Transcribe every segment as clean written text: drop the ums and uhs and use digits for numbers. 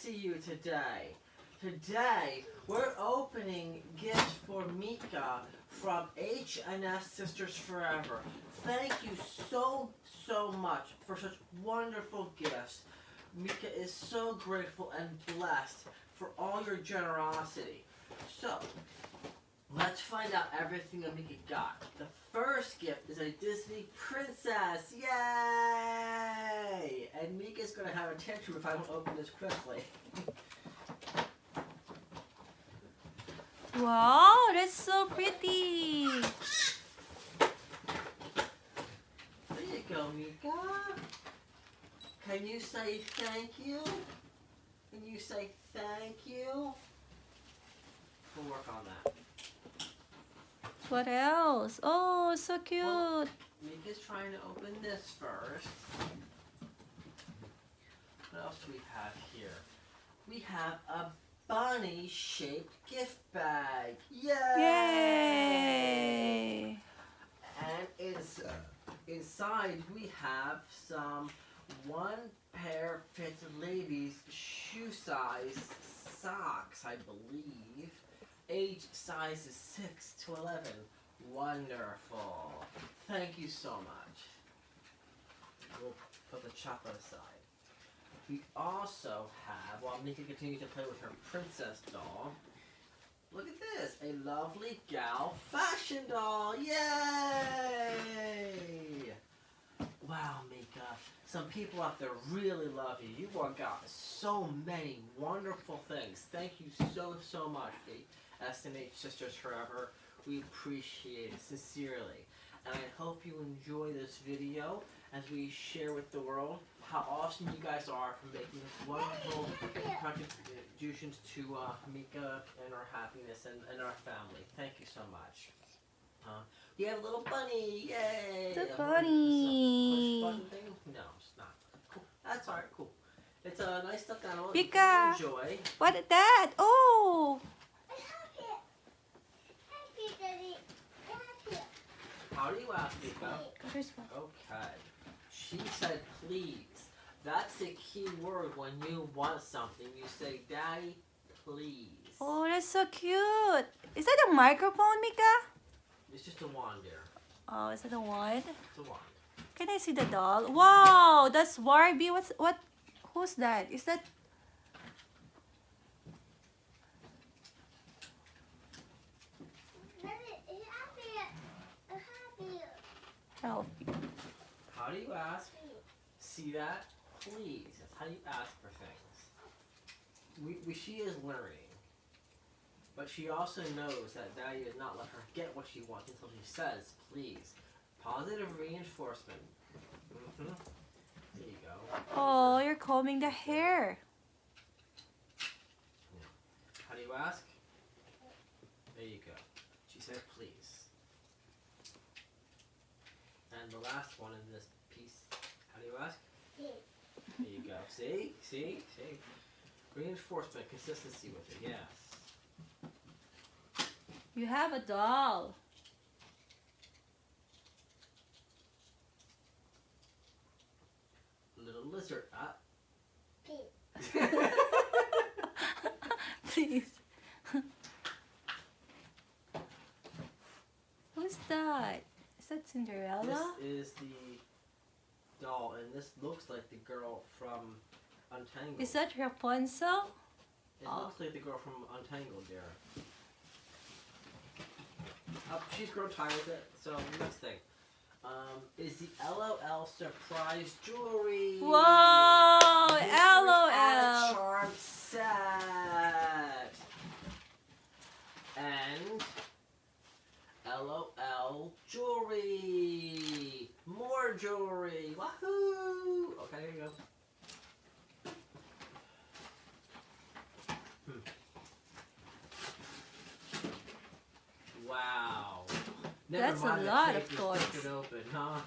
see you today. Today, we're opening gifts for Mika from H&S Sisters Forever. Thank you so much for such wonderful gifts. Mika is so grateful and blessed for all your generosity. So, let's find out everything that Mika got. The first gift is a Disney princess. Yay! And Mika's going to have a tantrum if I don't open this quickly. Wow, that's so pretty. There you go, Mika. Can you say thank you? Can you say thank you? We'll work on that. What else? Oh, so cute. Well, Mika's trying to open this first. What else do we have here? We have a bunny-shaped gift bag. Yay! Yay! And inside we have some one-pair fits ladies shoe size socks, I believe. Age size is 6 to 11. Wonderful. Thank you so much. We'll put the chocolate aside. We also have, while Mika continues to play with her princess doll, look at this, a lovely gal fashion doll. Yay! Wow, Mika. Some people out there really love you. You have got so many wonderful things. Thank you so much, S&H Sisters Forever. We appreciate it sincerely. And I hope you enjoy this video as we share with the world how awesome you guys are for making wonderful contributions to Mika and our happiness and our family. Thank you so much. We have a little bunny, yay! The bunny. Push button thing? No, it's not. Cool. That's alright, cool. It's a nice stuffed animal. Mika, enjoy. what is that? Oh! How do you ask, Mika? Okay. She said please. That's the key word when you want something. You say, Daddy, please. Oh, that's so cute. Is that a microphone, Mika? It's just a wand there. Oh, is that a wand? It's a wand. Can I see the doll? Wow, that's Barbie. Who's that? Is that? Help. How do you ask? See that? Please. That's how you ask for things. She is learning. But she also knows that Daddy does not let her get what she wants until she says, please. Positive reinforcement. There you go. Oh, you're combing the hair. Yeah. How do you ask? There you go. She said, please. And the last one in this piece, how do you ask? There you go. See? See? See? Reinforcement, consistency with it, yes. You have a doll. Little lizard. Please. Who's that? Is that Cinderella? This is the doll, and this looks like the girl from Untangled. Is that Rapunzel? It looks like the girl from Untangled there. She's grown tired with it, so next thing. Is the LOL surprise jewelry. Whoa! This LOL! is a charm set. And LOL jewelry. More jewelry. Wahoo! Okay, here you go. Wow. Never That's mind a the lot tape, of just toys. stick it open, huh?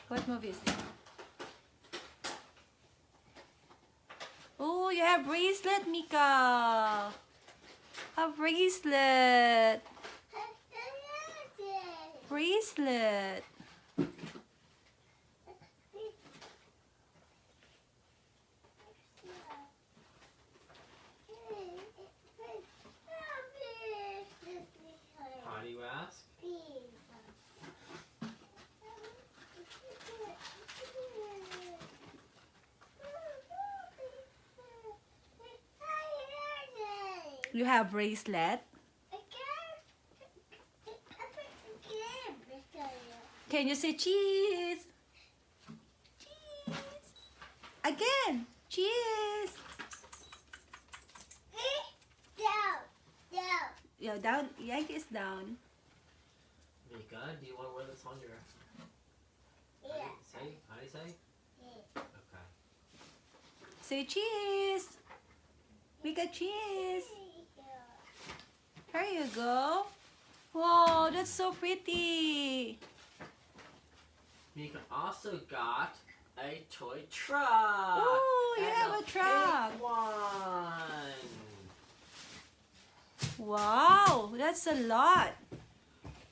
What movie is that? Oh, you have bracelet, Mika. A bracelet. Bracelet. You have bracelet. Can you say cheese? Cheese. Again. Cheese. Yeah, down. Yankee is down. Mika, do you want to wear this on your... Yeah. How do you say? Okay. Say cheese. Mika, cheese. Here you go. Whoa, that's so pretty. Mika also got a toy truck. Ooh, you and have a truck. Pink one. Wow, that's a lot.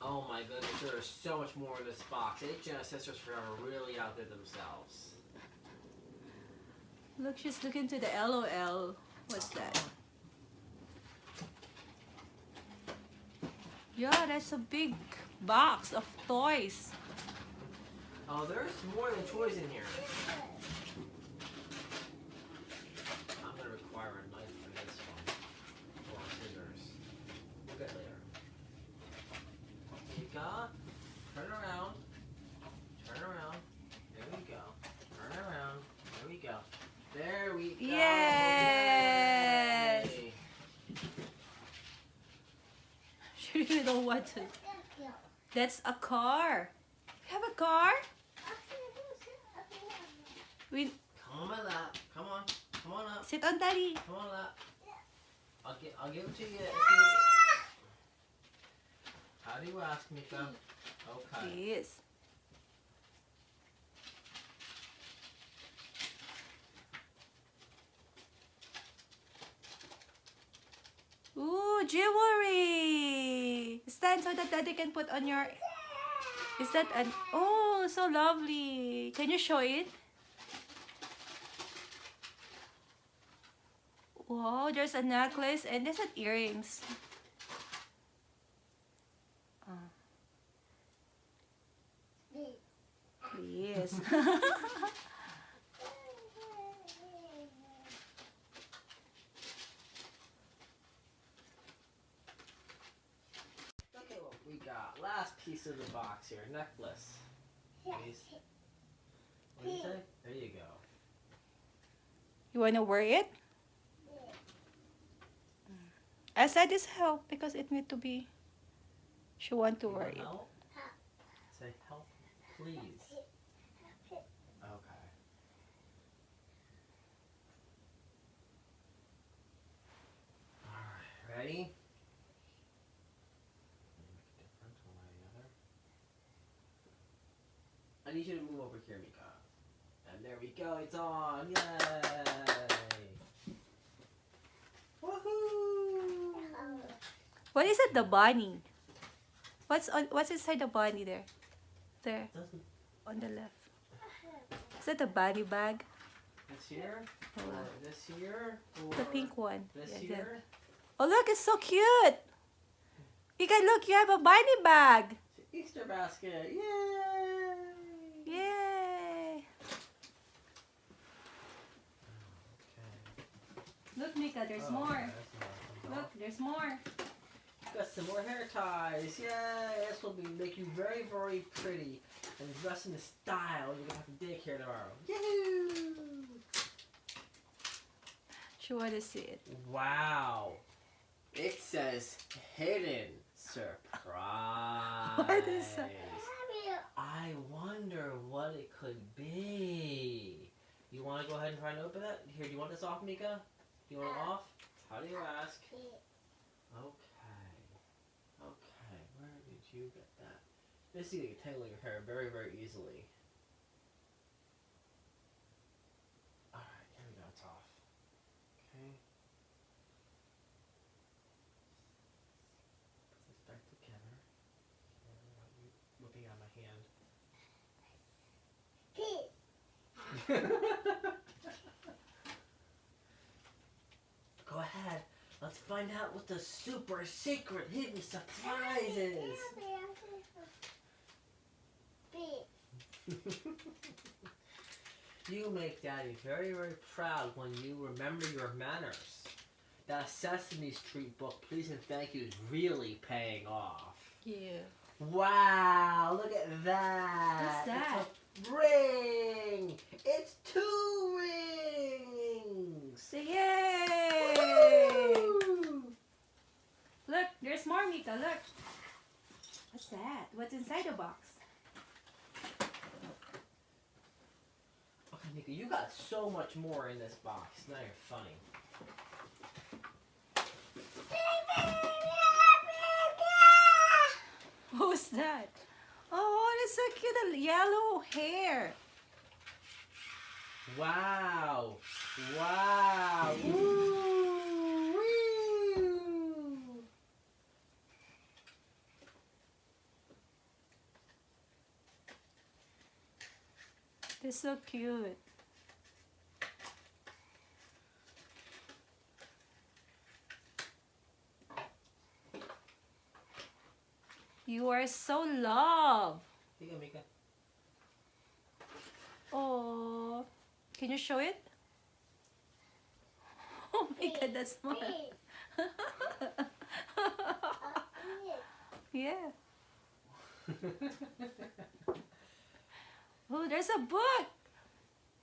Oh my goodness, there is so much more in this box. Jenna Sisters Forever really outdid themselves. Look, she's looking to the LOL. What's that? Yeah, that's a big box of toys. Oh, there's more than toys in here. I'm going to require a knife for this one. Or scissors. We'll get later. Mika, turn around. Turn around. There we go. Turn around. There we go. There we go. Yes. Yay. She really don't want to. That's a car. You have a car? We Come on my lap. Come on. Come on up. sit on daddy. Come on lap. I'll give it to you. How do you ask, Mika? Okay. Yes. Ooh, jewelry. Stand so that daddy can put on your... Is that an... Oh, so lovely. Can you show it? Wow, there's a necklace and there's an earrings. Yes. Okay, what we got? Last piece of the box here. Necklace. Please. What do you say? There you go. You want to wear it? I said this help because it need to be... She want to You wear want it. help? Say help, please. Okay. Alright, ready? Make a difference one way or the other. I need you to move over here, Mika. And there we go, it's on! Yay! Woohoo! What is it? The bunny. What's inside the bunny there? There, Doesn't on the left. Is that the bunny bag? this here? Oh, Or this here? Or the pink one. this Yeah, here? there. Oh look, it's so cute. You can look. You have a bunny bag. It's an Easter basket! Yay! Yay! Okay. Look, Mika, there's Oh, more. okay, that's nice. Look, there's more. Got some more hair ties. Yay! This will make you very, very pretty and dress in the style you're gonna have to daycare tomorrow. Yahoo! She want to see it. Wow! It says hidden surprise. What is that? I wonder what it could be. You want to go ahead and try and open it? Here, do you want this off, Mika? Do you want it off? How do you ask? Okay. Okay, where did you get that? This is going to tangle your hair very, very easily. Alright, here we go, it's off. Okay. Put this back together. Without you whipping out my hand. Go ahead. Let's find out what the super secret hidden surprise is. You make Daddy very, very proud when you remember your manners. that Sesame Street book, Please and Thank You, is really paying off. Yeah. Wow, look at that. What's that? It's a ring. It's 2 rings. Yay! Woo! Look, there's more, Mika. Look. What's that? What's inside the box? Okay, Nika, you got so much more in this box. Now you're funny. Who's that? Oh, that's so cute. The yellow hair. Wow. Wow. Woo! Woo! They're so cute. You are so loved. Here you go, Mika. Oh, can you show it? Oh my God, that's smart. Yeah. Oh, there's a book.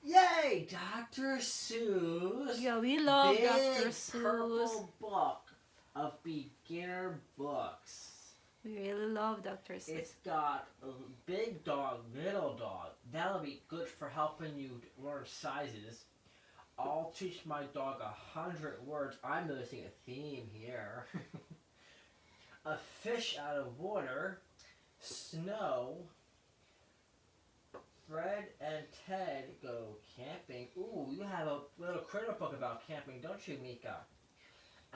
Yay! Dr. Seuss. Yeah, we love Big Dr. Seuss. purple book of beginner books. We really love Dr. Seuss. It's got a big dog, little dog. That'll be good for helping you learn sizes. I'll teach my dog 100 words. I'm noticing a theme here. A fish out of water. Snow. Fred and Ted go camping. Ooh, you have a little critter book about camping, don't you, Mika?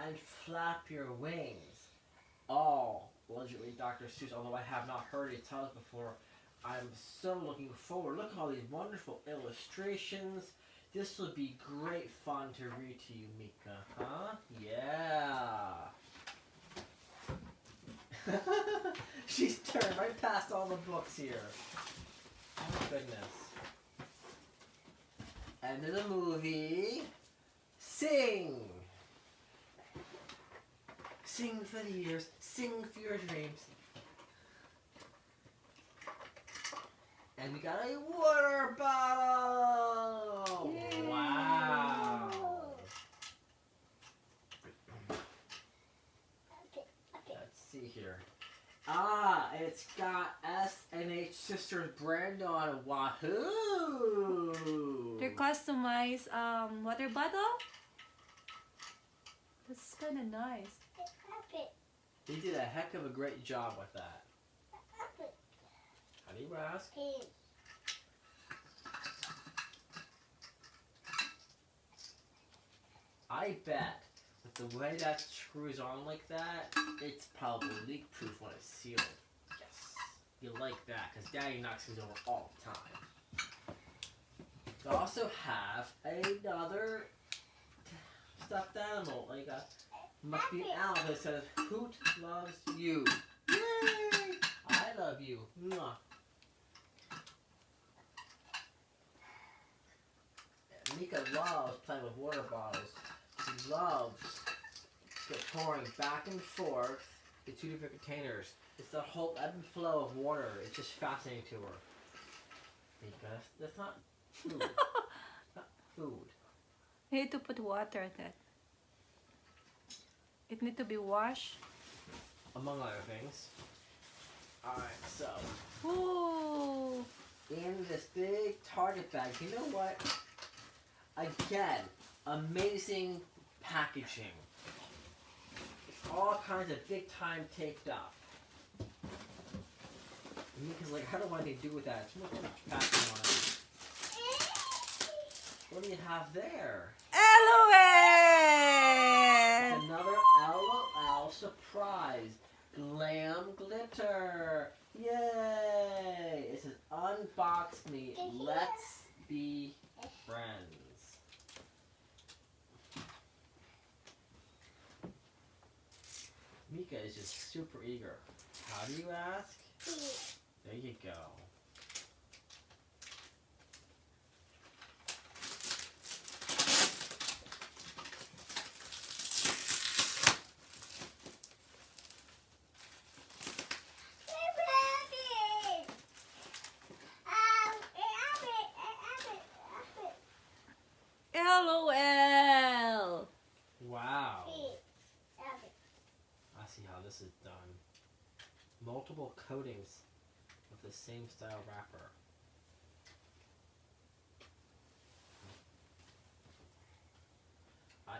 And flap your wings. All allegedly Dr. Seuss, although I have not heard it tell it before. I'm so looking forward. Look at all these wonderful illustrations. This will be great fun to read to you, Mika. Huh? Yeah. She's turned right past all the books here. Oh my goodness. End of the movie. Sing! Sing for the years, sing for your dreams. And we got a water bottle! Yay. Wow! Let's see here. Ah, it's got S&H Sisters brand on it. Wahoo! Their customized water bottle. That's kind of nice. They did a heck of a great job with that. How do you ask? I bet with the way that screws on like that, it's probably leak proof when it's sealed. Yes. You like that, because Daddy knocks these over all the time. They also have another stuffed animal. Like a must be an owl that says, Hoot loves you. Yay! I love you. Mwah. Mika loves playing with water bottles. She loves pouring back and forth the 2 different containers. It's the whole ebb and flow of water. It's just fascinating to her. Mika, that's not food. It's not food. You need to put water in it. It needs to be washed. Among other things. Alright, so Ooh. in this big Target bag, you know what? Again, amazing packaging. All kinds of big time taped up. Because like, how do I do with that? Too much packing on it. What do you have there? LOL! It's another LOL surprise. Glam glitter. Yay! It says unbox me. Let's be friends. Mika is just super eager. How do you ask? There you go. LOL. Wow. I see how this is done. Multiple coatings of the same style wrapper.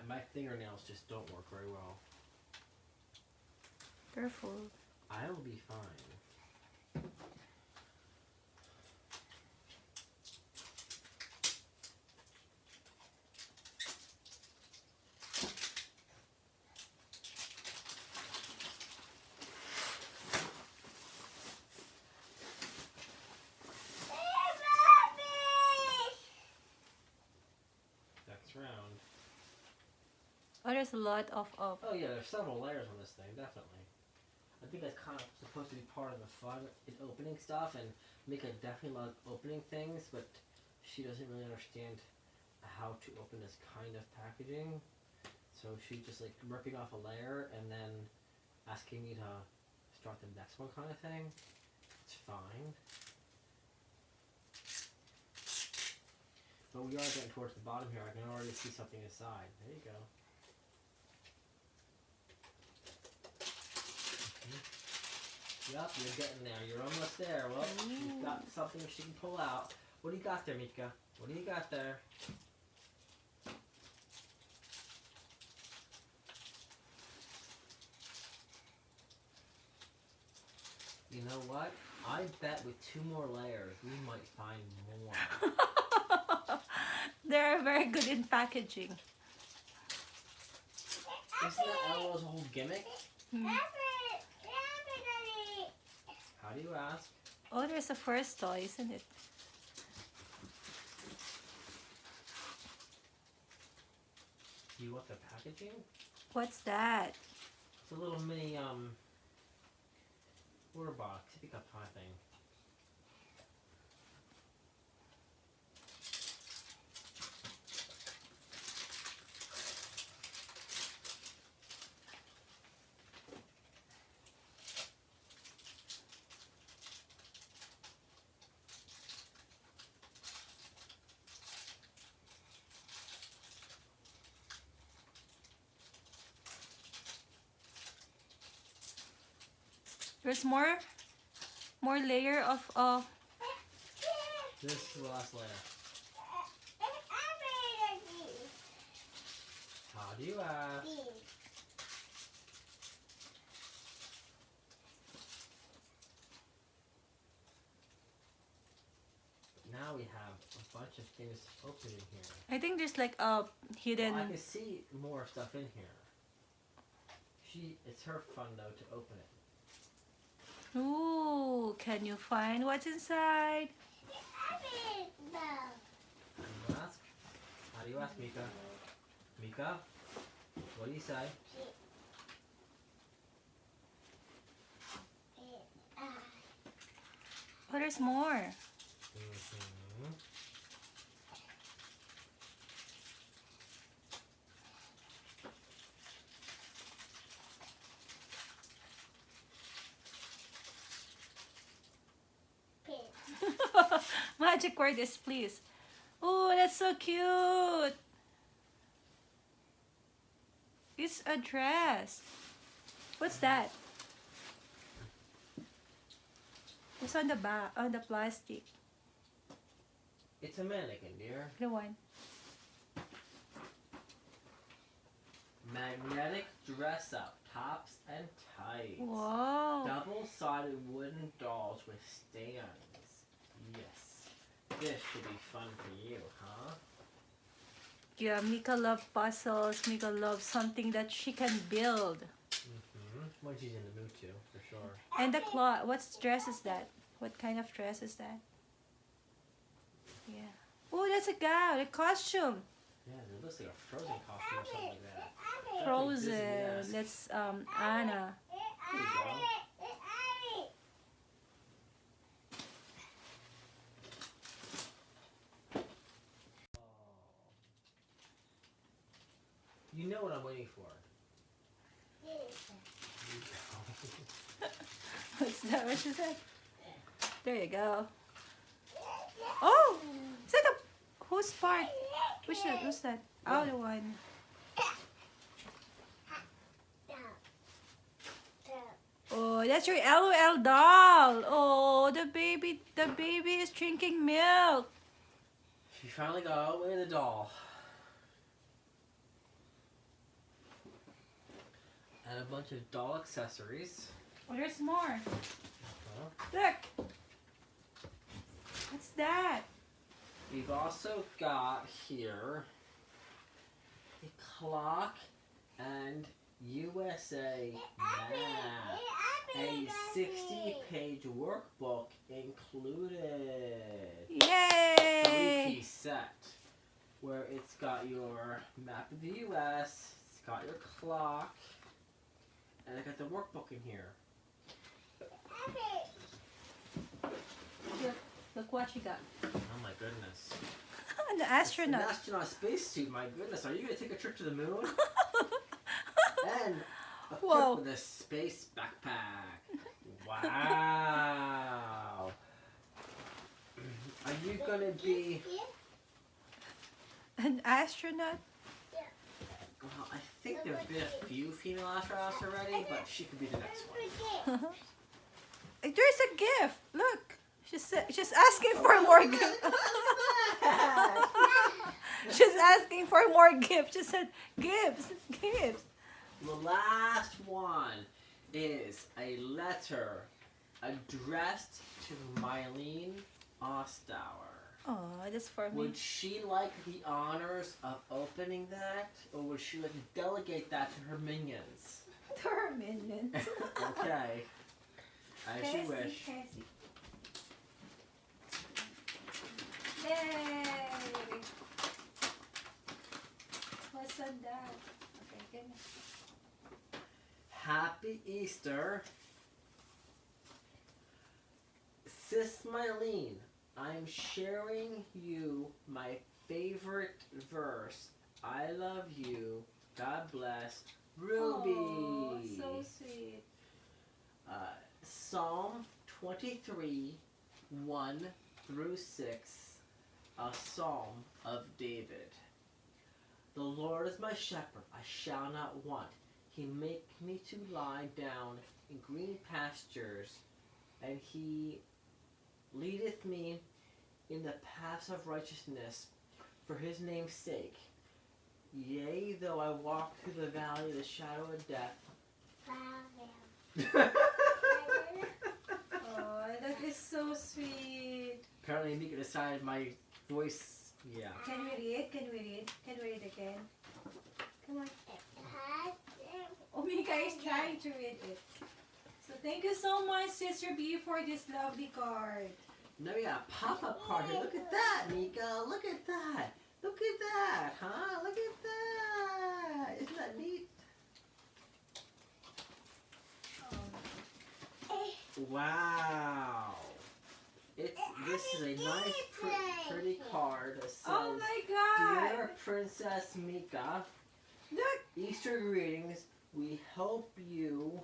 My fingernails just don't work very well. Careful. I'll be fine. Next round. Oh, there's a lot of Oh yeah, there's several layers on this thing, definitely. I think that's kind of supposed to be part of the fun in opening stuff, and Mika definitely loves opening things, but she doesn't really understand how to open this kind of packaging. So she's just like ripping off a layer and then asking me to start the next one kind of thing. It's fine. But we are getting towards the bottom here. I can already see something inside. There you go. Yep, you're getting there. You're almost there. Well, you've got something she can pull out. What do you got there, Mika? What do you got there? You know what? I bet with 2 more layers, we might find more. They're very good in packaging. Isn't that Ella's whole gimmick? Hmm. How do you ask? Oh, there's a first toy, isn't it? You want the packaging? What's that? It's a little mini, water box, sippy cup kind of thing. There's more layer of This is the last layer. How do you ask? Now we have a bunch of things open in here. I think there's like a hidden. Well, I can see more stuff in here. It's her fun though to open it. Ooh, can you find what's inside? How do you ask? How do you ask, Mika? Mika? What do you say? Oh, there's more. Mm-hmm. Magic word is please. Oh, that's so cute. It's a dress. What's that? It's on the back, on the plastic. It's a mannequin, dear. The one. Magnetic dress up, tops and tights. Whoa. Double-sided wooden dolls with stands. Yes. This should be fun for you, huh? Yeah, Mika loves puzzles. Mika loves something that she can build. Mm-hmm. When she's in the mood to, for sure. And the cloth. What dress is that? What kind of dress is that? Yeah. Oh, that's a gown, a costume. Yeah, it looks like a Frozen costume or something like that. Frozen. Disney-esque. That's Anna. There you go. You know what I'm waiting for. What's that? What she said? There you go. Oh, is that a whose part? Which that? What's that? Oh, the one. Oh, that's your LOL doll. Oh, the baby is drinking milk. She finally got all the way to the doll. And a bunch of doll accessories. Oh, there's more. Uh-huh. Look. What's that? We've also got here a clock and USA map. A 60-page workbook included. Yay! 3-piece set where it's got your map of the US, it's got your clock, and I got the workbook in here. Look what you got. Oh my goodness. An It's astronaut. an astronaut spacesuit, my goodness. Are you going to take a trip to the moon? And Whoa. equipped with a space backpack. Wow. Are you going to be... An astronaut? Well, I think there have been a few female astronauts already, but she could be the next one. There's a gift. Look. She's asking for more gift. She's asking for more gift. She said, gifts. The last one is a letter addressed to Mylene Ostauer. Oh, that's for me. Would she like the honors of opening that, or would she like to delegate that to her minions? To her minions. Okay. As you wish. Cassie. Yay! What's on that? Okay, give me. Happy Easter. Sis Mylene, I'm sharing you my favorite verse. I love you. God bless. Ruby. Oh, so sweet. Psalm 23, 1 through 6, a psalm of David. The Lord is my shepherd, I shall not want. He make me to lie down in green pastures, and he leadeth me in the paths of righteousness for his name's sake. Yea, though I walk through the valley of the shadow of death. Oh, that is so sweet. Apparently Mika decided my voice, yeah. Can we read? Can we read again? Come on. Oh, Mika is trying to read it. So thank you so much, Sister B, for this lovely card. Now we got a pop-up card here. Look at that, Mika. Look at that. Look at that, huh? Look at that. Isn't that neat? Wow. This is a nice, pretty card that says, Oh my God! Dear Princess Mika, Look! Easter greetings. We hope you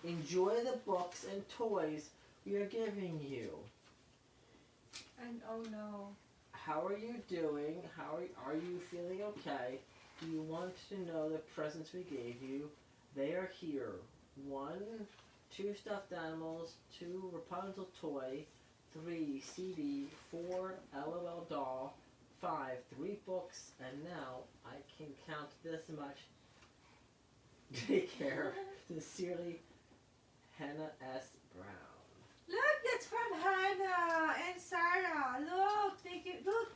enjoy the books and toys we are giving you. And oh no. How are you doing? Are you feeling okay? Do you want to know the presents we gave you? They are here. 1, 2 stuffed animals, 2 Rapunzel toy, 3 CD, 4 LOL doll, 5 3 books, and now I can count this much. Take care. Sincerely, Hannah S. Brown. Look, that's from Hannah and Sarah. Look, take it. Look,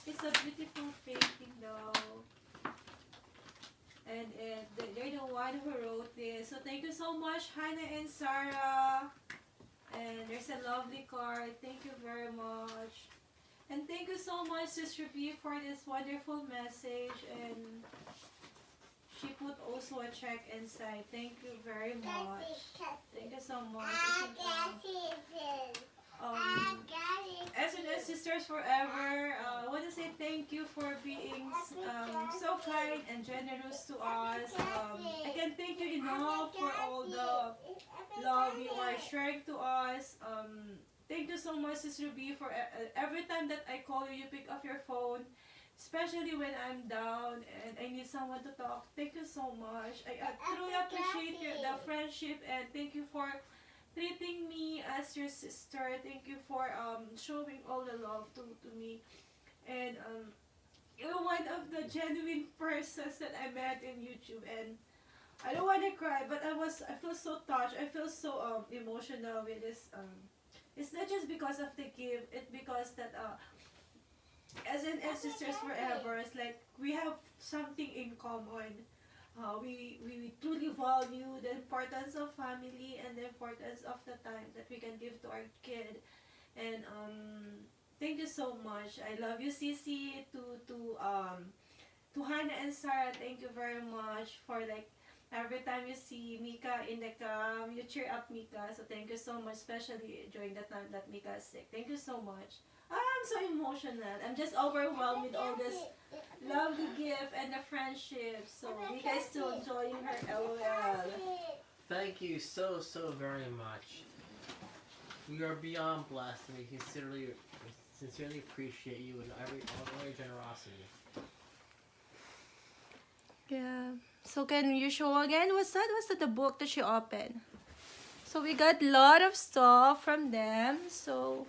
it's a beautiful painting though. And they're the one who wrote this. So thank you so much, Hannah and Sarah. And there's a lovely card. Thank you very much. And thank you so much, Sister B, for this wonderful message. And she put also a check inside. Thank you very much. Thank you so much. SNS Sisters Forever, I want to say thank you for being so kind and generous to us. I can't thank you enough for all the love you are sharing to us. Thank you so much, Sister B, for every time that I call you, you pick up your phone. Especially when I'm down and I need someone to talk. Thank you so much. I truly appreciate the friendship, and thank you for treating me as your sister. Thank you for showing all the love to me. And you're one of the genuine persons that I met in YouTube, and I don't want to cry, but I feel so touched. I feel so emotional with this. It's not just because of the gift. It's because that as in as sisters forever, it's like we have something in common. We truly value the importance of family and the importance of the time that we can give to our kid. And thank you so much. I love you, Sisi. To Hannah and Sarah, thank you very much for like every time you see Mika in the cam, you cheer up Mika. So thank you so much, especially during the time that Mika is sick. Thank you so much. I'm so emotional. I'm just overwhelmed with all this lovely gift and the friendship. So Mika is still enjoying her LOL. Thank you so very much. We are beyond blessed, and we sincerely appreciate you and all your generosity. Yeah. So can you show again? What's that? What's that? The book that she opened. So we got a lot of stuff from them. So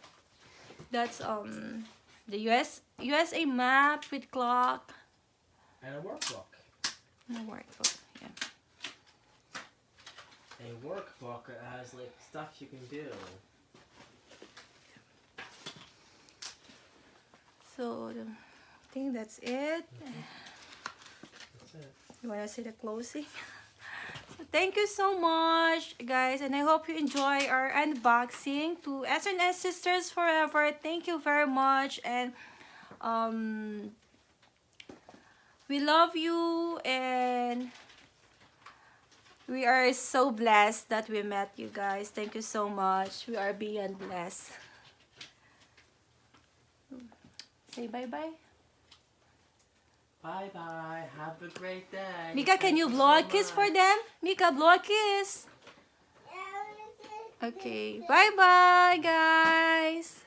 that's the USA map with clock. And a workbook. And a workbook, yeah. A workbook that has like stuff you can do. So I think that's it. That's it. You wanna see the closing? So thank you so much, guys, and I hope you enjoy our unboxing to SNS Sisters Forever. Thank you very much, and we love you, and we are so blessed that we met you guys. Thank you so much. We are beyond blessed. Say bye-bye. Bye-bye. Have a great day. Mika, can you blow a kiss for them? Mika, blow a kiss. Okay. Bye-bye, guys.